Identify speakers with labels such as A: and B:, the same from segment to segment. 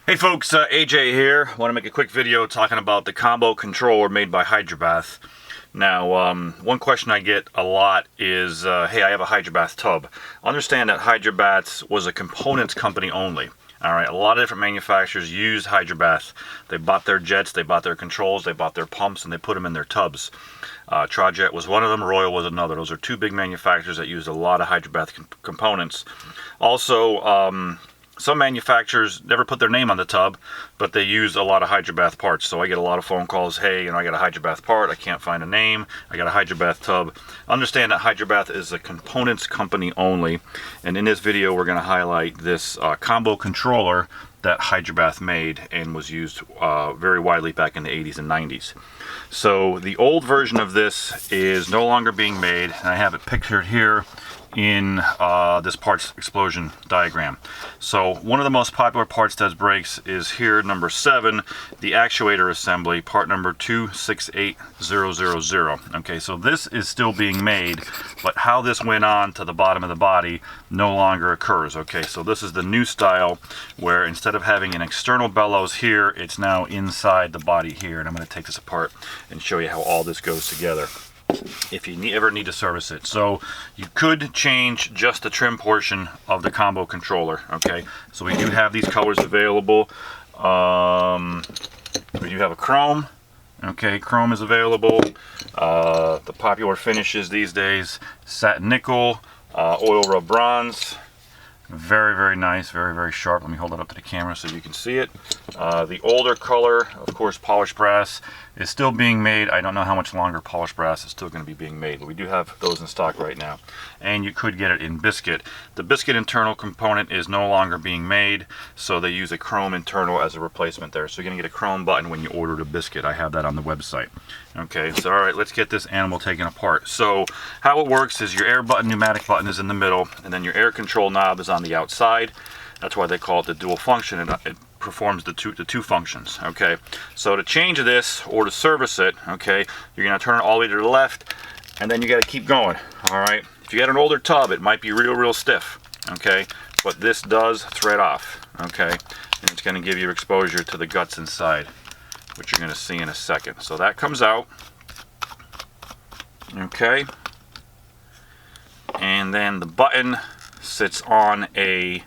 A: Hey folks, AJ here. Want to make a quick video talking about the combo controller made by Hydrabaths. Now, one question I get a lot is, hey, I have a Hydrabath tub. Understand that Hydrabaths was a components company only. Alright, a lot of different manufacturers used Hydrabaths. They bought their jets, they bought their controls, they bought their pumps, and they put them in their tubs. Trajet was one of them, Royal was another. Those are two big manufacturers that used a lot of Hydrabath components. Also, some manufacturers never put their name on the tub, but they use a lot of Hydrabath parts. So I get a lot of phone calls, hey, I got a Hydrabath part, I can't find a name, I got a Hydrabath tub. Understand that Hydrabath is a components company only, and in this video we're going to highlight this combo controller that Hydrabath made and was used very widely back in the 80s and 90s. So the old version of this is no longer being made, and I have it pictured here in this parts explosion diagram. So one of the most popular parts that breaks is here, number 7, the Actuator Assembly, part number 268000. Okay, so this is still being made, but how this went on to the bottom of the body no longer occurs. Okay, so this is the new style where instead of having an external bellows here, it's now inside the body here, and I'm going to take this apart and show you how all this goes together if you ever need to service it. So you could change just the trim portion of the combo controller. Okay, so we do have these colors available. We do have a chrome. Okay, chrome is available. The popular finishes these days: satin nickel, oil rub bronze. Very, very nice, very, very sharp. Let me hold it up to the camera so you can see it. The older color, of course, polished brass, is still being made. I don't know how much longer polished brass is still going to be being made, but we do have those in stock right now. And you could get it in biscuit. The biscuit internal component is no longer being made, so they use a chrome internal as a replacement there. So you're going to get a chrome button when you order the biscuit. I have that on the website. Okay, so all right, let's get this animal taken apart. So how it works is your air button, pneumatic button is in the middle, and then your air control knob is on the outside. That's why they call it the dual function. It performs the two functions. Okay, so to change this or to service it, okay, you're going to turn it all the way to the left, and then you got to keep going. All right, if you got an older tub, it might be real stiff. Okay, but this does thread off. Okay, and it's going to give you exposure to the guts inside, which you're going to see in a second. So that comes out. Okay, and then the button sits on a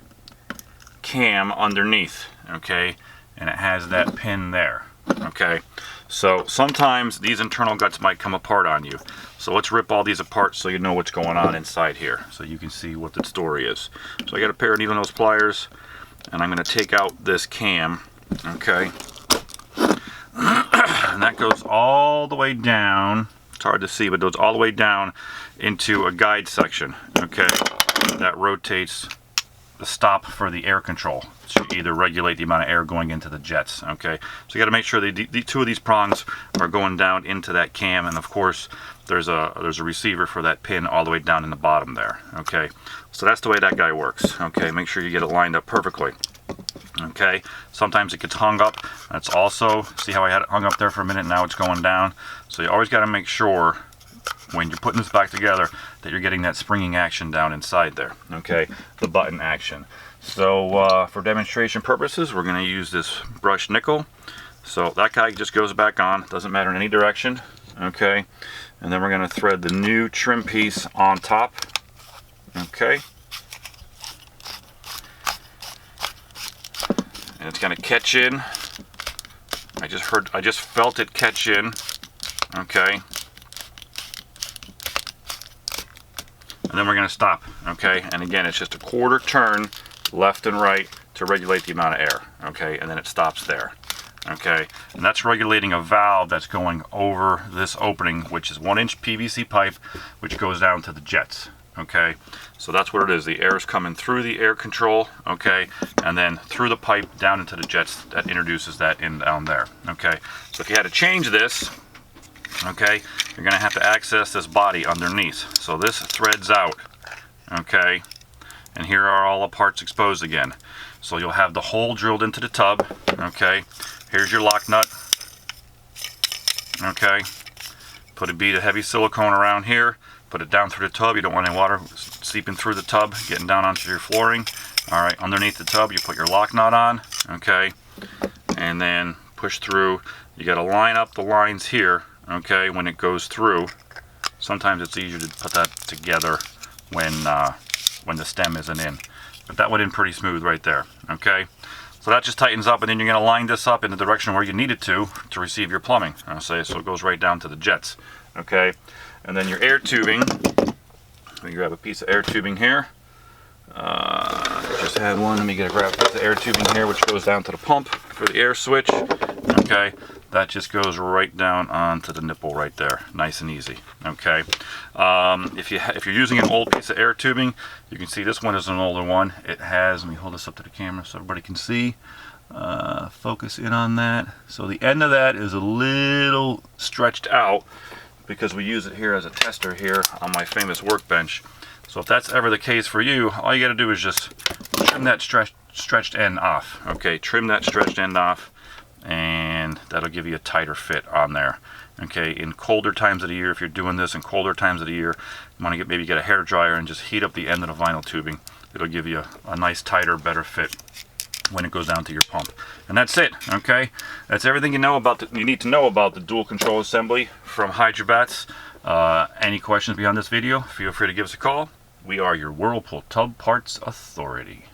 A: cam underneath. Okay, and it has that pin there. Okay, so sometimes these internal guts might come apart on you. So let's rip all these apart so you know what's going on inside here, so you can see what the story is. So I got a pair of needle nose pliers, and I'm going to take out this cam. Okay, and that goes all the way down. It's hard to see, but it goes all the way down into a guide section. Okay, that rotates the stop for the air control to either regulate the amount of air going into the jets. Okay, so you got to make sure the two of these prongs are going down into that cam, and of course there's a receiver for that pin all the way down in the bottom there. Okay, so that's the way that guy works. Okay, make sure you get it lined up perfectly. Okay, sometimes it gets hung up. That's also, see how I had it hung up there for a minute, now it's going down. So you always got to make sure when you're putting this back together that you're getting that springing action down inside there. Okay, the button action. So for demonstration purposes, we're going to use this brushed nickel. So that guy just goes back on, doesn't matter in any direction. Okay, and then we're going to thread the new trim piece on top. Okay, and it's going to catch in. I just felt it catch in. Okay, and then we're going to stop. Okay, and again, it's just a quarter turn left and right to regulate the amount of air. Okay, and then it stops there. Okay, and that's regulating a valve that's going over this opening, which is 1-inch PVC pipe, which goes down to the jets. Okay, so that's what it is. The air is coming through the air control, okay, and then through the pipe down into the jets. That introduces that in down there. Okay, so if you had to change this, okay, you're going to have to access this body underneath. So this threads out. Okay, and here are all the parts exposed again. So you'll have the hole drilled into the tub. Okay, here's your lock nut. Okay, put a bead of heavy silicone around here, put it down through the tub. You don't want any water seeping through the tub, getting down onto your flooring. All right, underneath the tub, you put your lock nut on, okay, and then push through. You got to line up the lines here, okay, when it goes through. Sometimes it's easier to put that together when the stem isn't in. But that went in pretty smooth right there, okay? So that just tightens up, and then you're going to line this up in the direction where you need it to receive your plumbing. I'll say, so it goes right down to the jets, okay? And then your air tubing, let me grab a piece of air tubing here. Just had one. Let me grab a piece of air tubing here, which goes down to the pump for the air switch. Okay, that just goes right down onto the nipple right there, nice and easy. Okay, if you're using an old piece of air tubing, you can see this one is an older one. It has. Let me hold this up to the camera so everybody can see. Focus in on that. So the end of that is a little stretched out because we use it here as a tester here on my famous workbench. So if that's ever the case for you, all you got to do is just trim that stretched end off. Okay, trim that stretched end off, and that'll give you a tighter fit on there. Okay, in colder times of the year, if you're doing this in colder times of the year, you want to maybe get a hair dryer and just heat up the end of the vinyl tubing. It'll give you a nice, tighter, better fit when it goes down to your pump. And that's it. Okay, that's everything you need to know about the dual control assembly from Hydrabaths. Any questions beyond this video, feel free to give us a call. We are your Whirlpool Tub Parts Authority.